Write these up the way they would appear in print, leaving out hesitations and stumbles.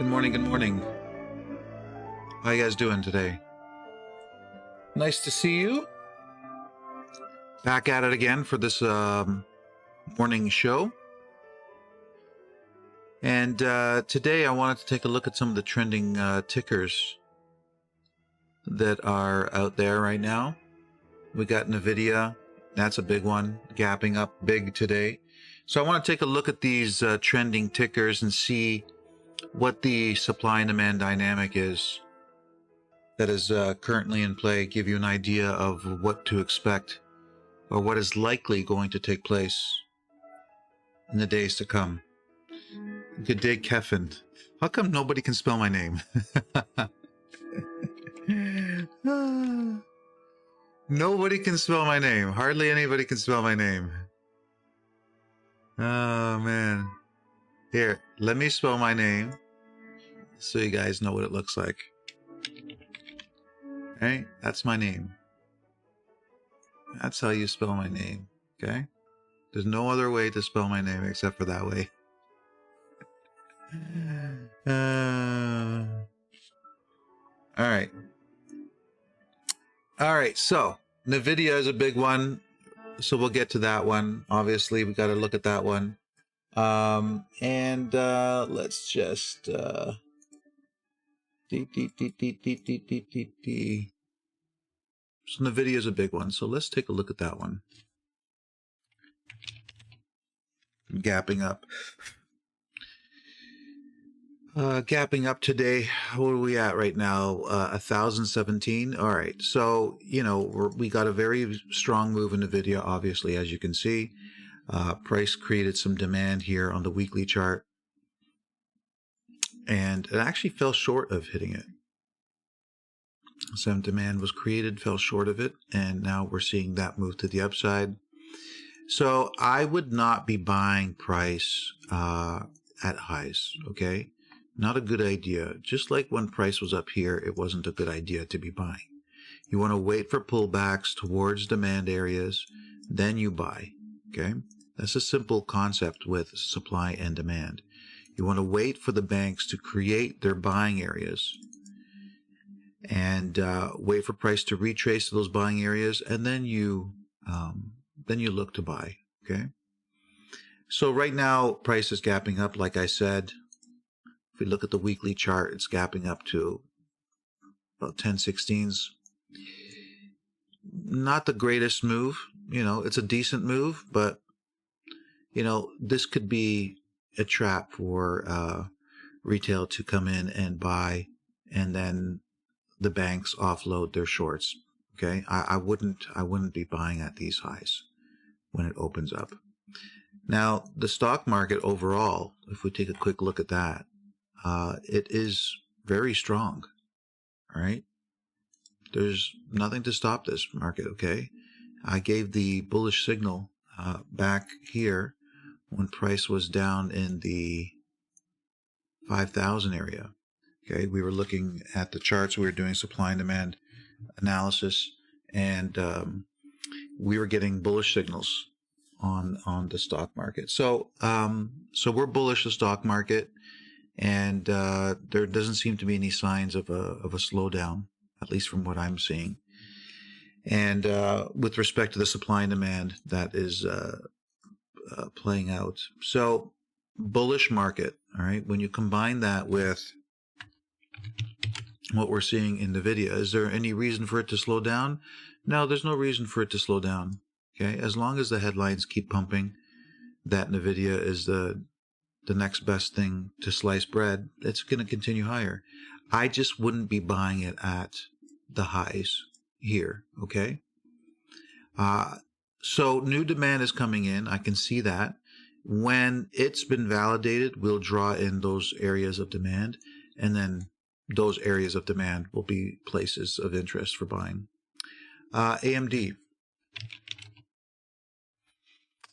Good morning, good morning. How you guys doing today? Nice to see you. Back at it again for this morning show. And today I wanted to take a look at some of the trending tickers that are out there right now. We got NVDA, that's a big one, gapping up big today. So I want to take a look at these trending tickers and see what the supply and demand dynamic is that is currently in play, give you an idea of what to expect or what is likely going to take place in the days to come. Good day, Kevin. How come nobody can spell my name? Nobody can spell my name. Hardly anybody can spell my name. Oh, man. Here, let me spell my name so you guys know what it looks like. Okay, that's my name. That's how you spell my name, okay? There's no other way to spell my name except for that way. All right, so NVIDIA is a big one, so we'll get to that one. Obviously, we got to look at that one. Let's just So NVIDIA is a big one, so let's take a look at that one. Gapping up. Gapping up today. What are we at right now? 1,017. All right. So, you know, we got a very strong move in NVIDIA, obviously, as you can see. Price created some demand here on the weekly chart. And it actually fell short of hitting it. Some demand was created, fell short of it, and now we're seeing that move to the upside. So I would not be buying price at highs, okay? Not a good idea. Just like when price was up here, it wasn't a good idea to be buying. You want to wait for pullbacks towards demand areas, then you buy, okay? That's a simple concept with supply and demand. You want to wait for the banks to create their buying areas and wait for price to retrace to those buying areas, and then you look to buy, okay? So right now, price is gapping up, like I said. If we look at the weekly chart, it's gapping up to about 10/16s. Not the greatest move, you know, it's a decent move, but, you know, this could be a trap for retail to come in and buy, and then the banks offload their shorts. Okay, I wouldn't be buying at these highs when it opens up. Now, the stock market overall, if we take a quick look at that, it is very strong. All right, there's nothing to stop this market. Okay, I gave the bullish signal back here when price was down in the 5,000 area. Okay, we were looking at the charts, we were doing supply and demand analysis, and we were getting bullish signals on the stock market. So we're bullish the stock market, and there doesn't seem to be any signs of a slowdown, at least from what I'm seeing. And with respect to the supply and demand, that is playing out. So bullish market, all right? When you combine that with what we're seeing in NVIDIA, is there any reason for it to slow down? No, there's no reason for it to slow down, okay? As long as the headlines keep pumping that NVIDIA is the next best thing to slice bread, it's going to continue higher. I just wouldn't be buying it at the highs here, okay? So new demand is coming in. I can see that. When it's been validated, we'll draw in those areas of demand, and then those areas of demand will be places of interest for buying. AMD,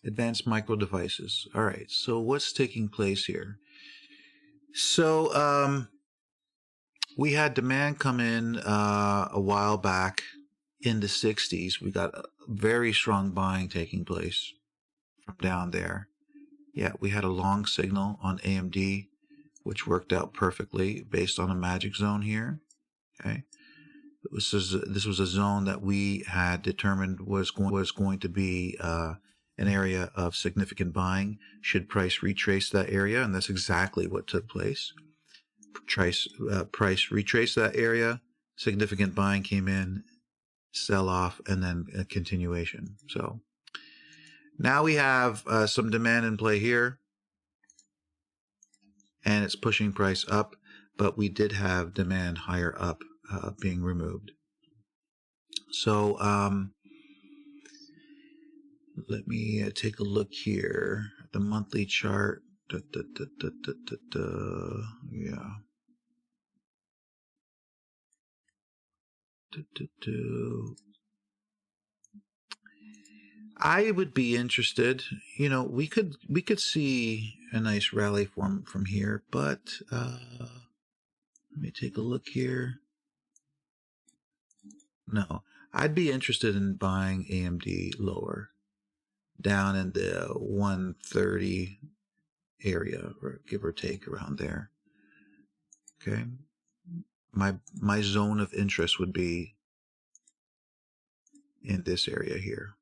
Advanced Micro Devices. All right, so what's taking place here? So we had demand come in a while back in the 60s. We got a very strong buying taking place from down there. Yeah, we had a long signal on AMD which worked out perfectly based on a magic zone here. Okay, this was a zone that we had determined was going to be an area of significant buying should price retrace that area, and that's exactly what took place. Price retraced that area, significant buying came in, sell off, and then a continuation. So now we have some demand in play here, and it's pushing price up, but we did have demand higher up being removed. So let me take a look here at the monthly chart. Yeah. I would be interested. You know, we could see a nice rally from here, but let me take a look here. No, I'd be interested in buying AMD lower, down in the 130 area, or give or take around there. Okay, my zone of interest would be in this area here.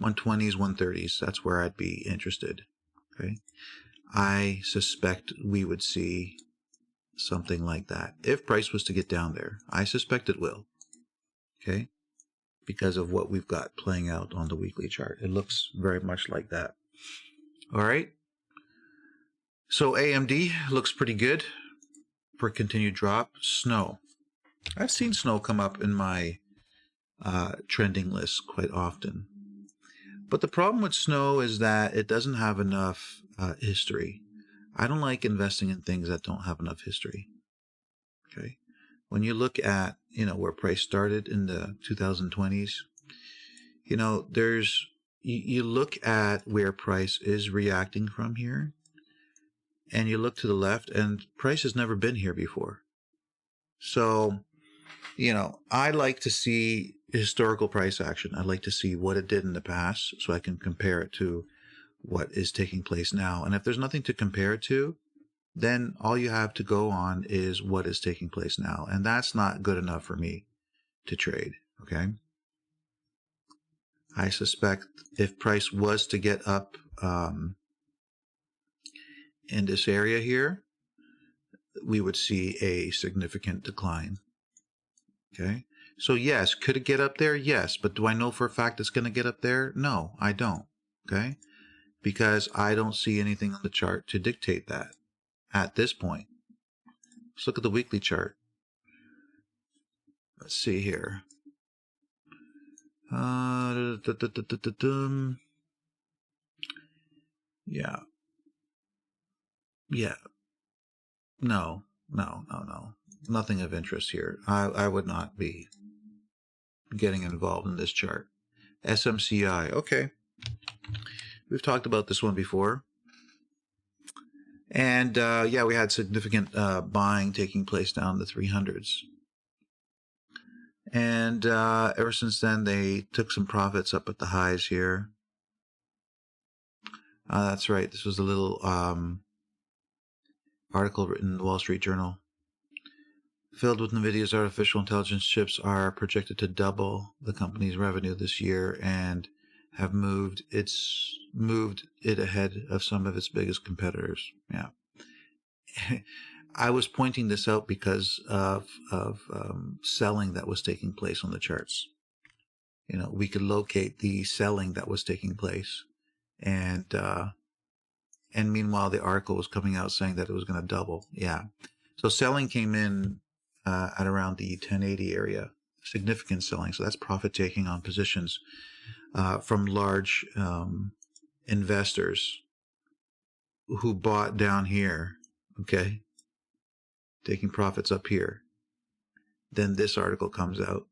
120s, 130s, that's where I'd be interested. Okay, I suspect we would see something like that if price was to get down there. I suspect it will. Okay, because of what we've got playing out on the weekly chart. It looks very much like that. All right. So AMD looks pretty good for continued drop. Snow. I've seen Snow come up in my trending list quite often. But the problem with Snow is that it doesn't have enough history. I don't like investing in things that don't have enough history. Okay. When you look at, where price started in the 2020s, you look at where price is reacting from here, and you look to the left, and price has never been here before. So, I like to see historical price action. I like to see what it did in the past so I can compare it to what is taking place now. And if there's nothing to compare it to, then all you have to go on is what is taking place now. And that's not good enough for me to trade, okay? I suspect if price was to get up in this area here, we would see a significant decline, okay? So yes, could it get up there? Yes, but do I know for a fact it's going to get up there? No, I don't, okay? Because I don't see anything on the chart to dictate that at this point. Let's look at the weekly chart. Let's see here. Yeah. No. Nothing of interest here. I would not be getting involved in this chart. SMCI. Okay. We've talked about this one before. And yeah, we had significant buying taking place down in the 300s. And ever since then, they took some profits up at the highs here. That's right. This was a little article written in the Wall Street Journal. Filled with NVIDIA's artificial intelligence chips are projected to double the company's revenue this year and have moved it ahead of some of its biggest competitors. Yeah. I was pointing this out because of selling that was taking place on the charts. We could locate the selling that was taking place, and meanwhile the article was coming out saying that it was going to double. Yeah, so selling came in at around the 1080 area, significant selling. So that's profit taking on positions from large investors who bought down here. Okay. Taking profits up here. Then this article comes out.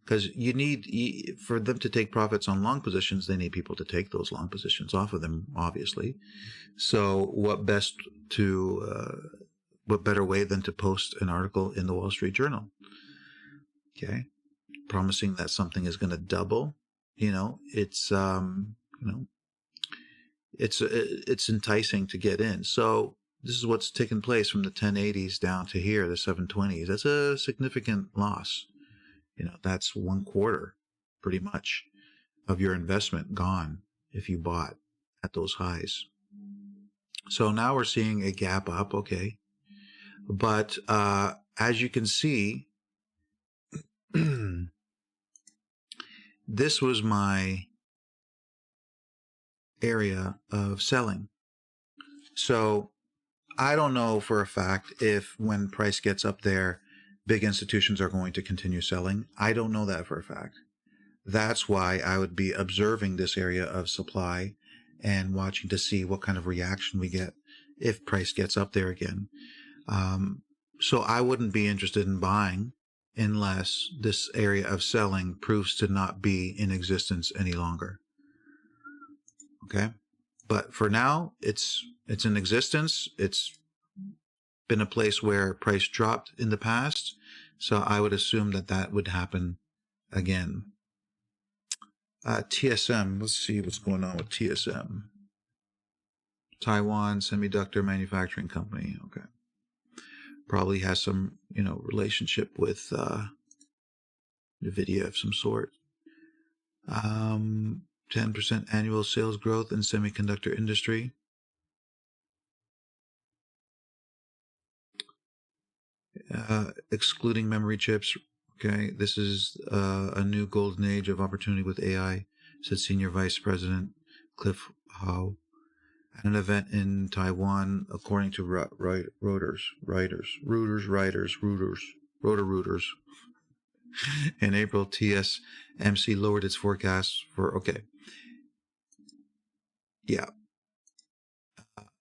Because for them to take profits on long positions, they need people to take those long positions off of them, obviously. So what better way than to post an article in the Wall Street Journal? Okay. Promising that something is going to double. It's, it's enticing to get in. So this is what's taken place from the 1080s down to here, the 720s. That's a significant loss. You know, that's 1/4 pretty much of your investment gone if you bought at those highs. So now we're seeing a gap up, okay. But as you can see, this was my area of selling. So I don't know for a fact if when price gets up there, big institutions are going to continue selling. I don't know that for a fact. That's why I would be observing this area of supply and watching to see what kind of reaction we get if price gets up there again. So I wouldn't be interested in buying unless this area of selling proves to not be in existence any longer. Okay? But for now, it's in existence. It's been a place where price dropped in the past, so I would assume that that would happen again. TSM, let's see what's going on with TSM. Taiwan Semiconductor Manufacturing Company, okay. Probably has some, relationship with NVDA of some sort. 10% annual sales growth in semiconductor industry. Excluding memory chips. Okay, this is a new golden age of opportunity with AI, said Senior Vice President Cliff Howe at an event in Taiwan, according to Reuters. In April, TSMC lowered its forecast for, okay. Yeah.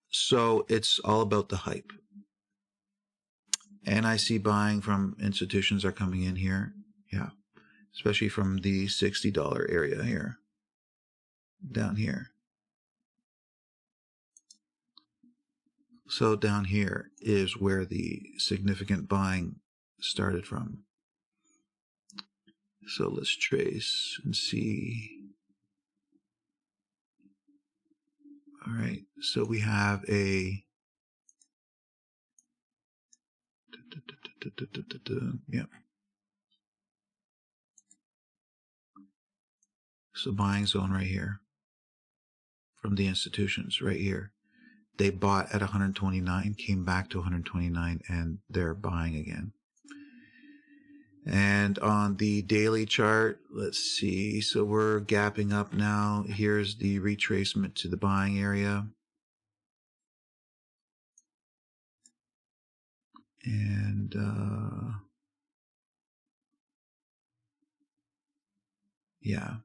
So it's all about the hype. And I see buying from institutions are coming in here. Yeah. Especially from the $60 area here. Down here. So down here is where the significant buying started from. So let's trace and see. All right. So we have a... Yep. So buying zone right here from the institutions right here. They bought at 129, came back to 129, and they're buying again. And on the daily chart, let's see. So we're gapping up now. Here's the retracement to the buying area. And yeah,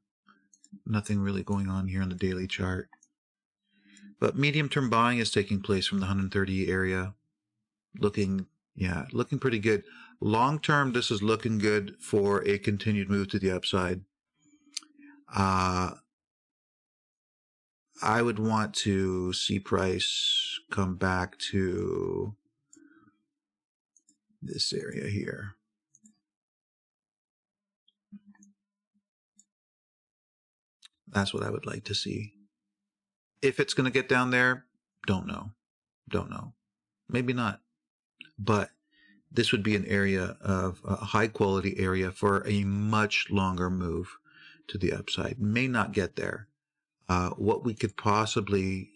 nothing really going on here on the daily chart. But medium-term buying is taking place from the 130 area. Looking pretty good. Long-term, this is looking good for a continued move to the upside. I would want to see price come back to this area here. That's what I would like to see. If it's going to get down there, don't know. Maybe not. But this would be an area of a high quality area for a much longer move to the upside. May not get there. What we could possibly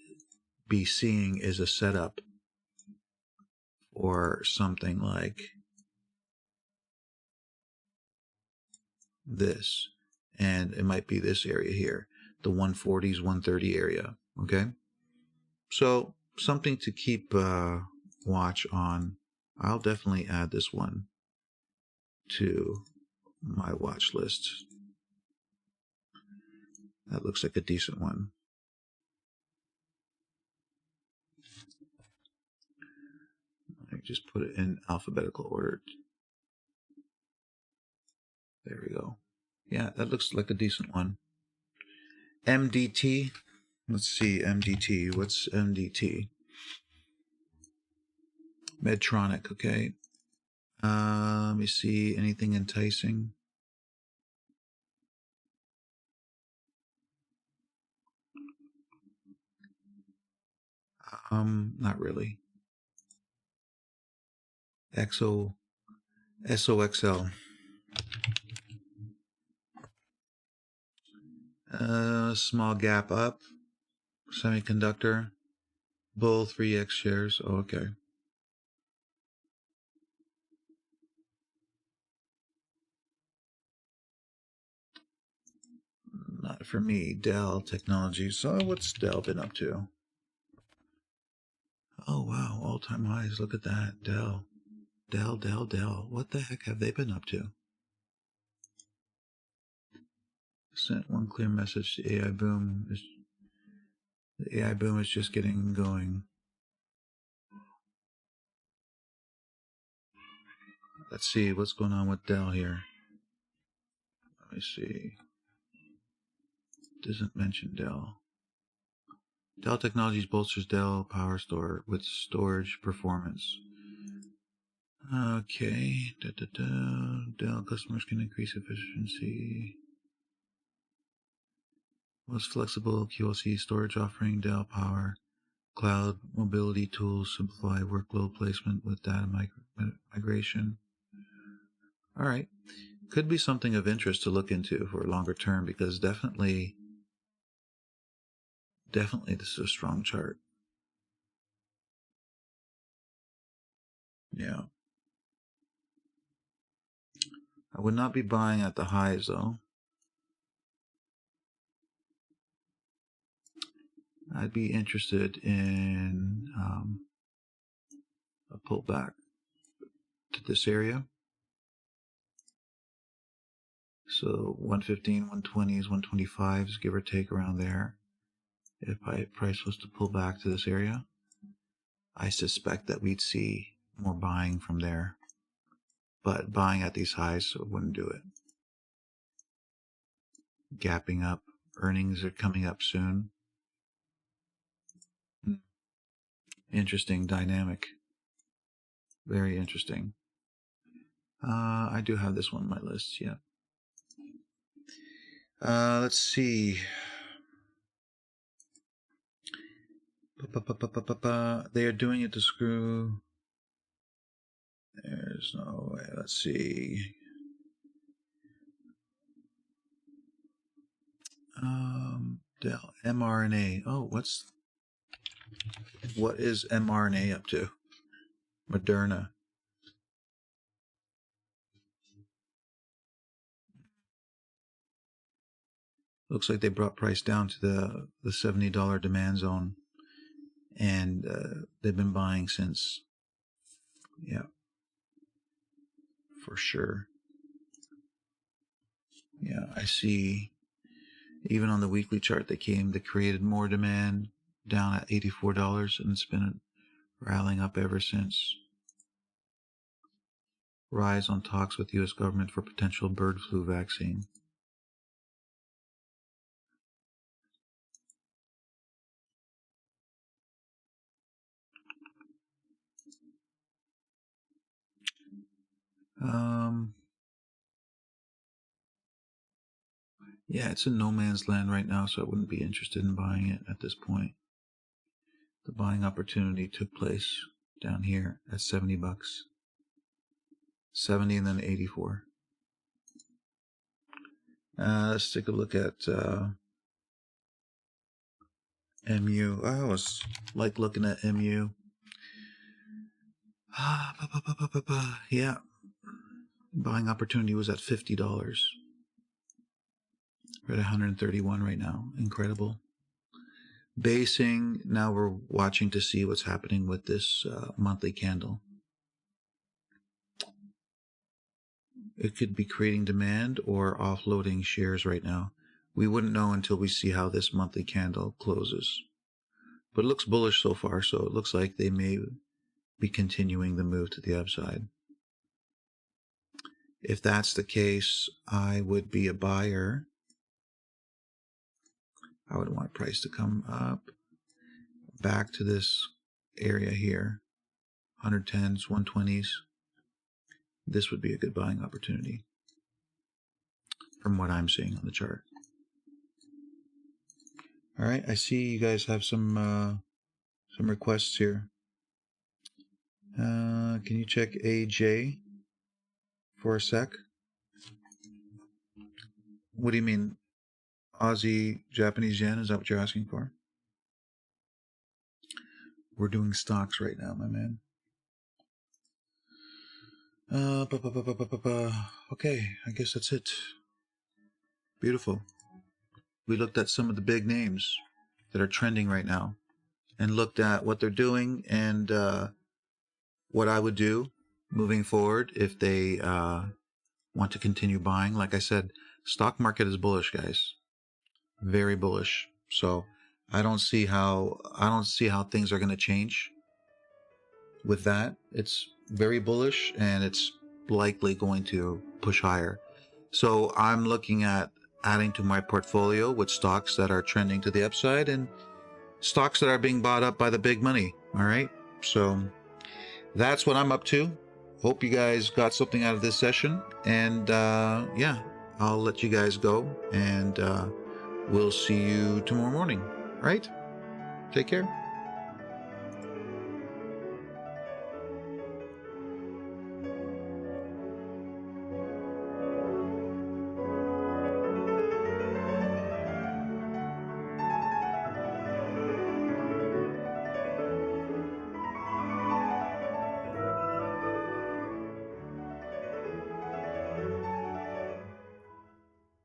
be seeing is a setup or something like this. And it might be this area here, the 140s, 130 area. Okay. So something to keep watch on. I'll definitely add this one to my watch list. That looks like a decent one. I just put it in alphabetical order. There we go. Yeah, that looks like a decent one. MDT. Let's see, MDT. What's MDT? Medtronic, okay. Let me see, anything enticing? Not really. SOXL. Small gap up. Semiconductor. Bull 3x shares. Oh, okay. Not for me. DELL Technologies. So what's DELL been up to? Oh, wow. All-time highs. Look at that. DELL. DELL. What the heck have they been up to? Sent one clear message. The AI boom is just getting going. Let's see what's going on with DELL here. Let me see. Doesn't mention DELL. DELL Technologies bolsters DELL Power Store with storage performance. Okay. DELL customers can increase efficiency. Most flexible QLC storage offering. DELL Power Cloud mobility tools simplify workload placement with data migration. All right. Could be something of interest to look into for a longer term, because definitely this is a strong chart. Yeah. I would not be buying at the highs, though. I'd be interested in a pullback to this area. So 115, 120s, 125s, give or take around there. If price was to pull back to this area, I suspect that we'd see more buying from there. But buying at these highs, so wouldn't do it. Gapping up. Earnings are coming up soon. Interesting dynamic. Very interesting. I do have this one on my list, yeah. Let's see. They are doing it to screw. There's no way. Let's see. DELL mRNA. Oh, what is mRNA up to? Moderna. Looks like they brought price down to the $70 demand zone, and they've been buying since. Yeah, for sure. Yeah, I see. Even on the weekly chart, they created more demand down at $84, and it's been rallying up ever since. Rise on talks with U.S. government for potential bird flu vaccine. Yeah, it's in no man's land right now, so I wouldn't be interested in buying it at this point. The buying opportunity took place down here at $70. 70 and then 84. Let's take a look at MU. I always like looking at MU. Yeah. Buying opportunity was at $50. We're at 131 right now. Incredible. Basing, now we're watching to see what's happening with this monthly candle. It could be creating demand or offloading shares right now. We wouldn't know until we see how this monthly candle closes. But it looks bullish so far, so it looks like they may be continuing the move to the upside. If that's the case, I would be a buyer. I would want price to come up back to this area here, 110s, 120s. This would be a good buying opportunity from what I'm seeing on the chart. All right, I see you guys have some some requests here. Can you check AJ for a sec? What do you mean? Aussie, Japanese yen? Is that what you're asking for? We're doing stocks right now, my man. Okay, I guess that's it. Beautiful. We looked at some of the big names that are trending right now and looked at what they're doing and what I would do moving forward if they want to continue buying. Like I said, stock market is bullish, guys. Very bullish. So I don't see how things are going to change with that. It's very bullish and it's likely going to push higher. So I'm looking at adding to my portfolio with stocks that are trending to the upside and stocks that are being bought up by the big money. All right. So that's what I'm up to. Hope you guys got something out of this session. And yeah, I'll let you guys go and we'll see you tomorrow morning. All right. Take care.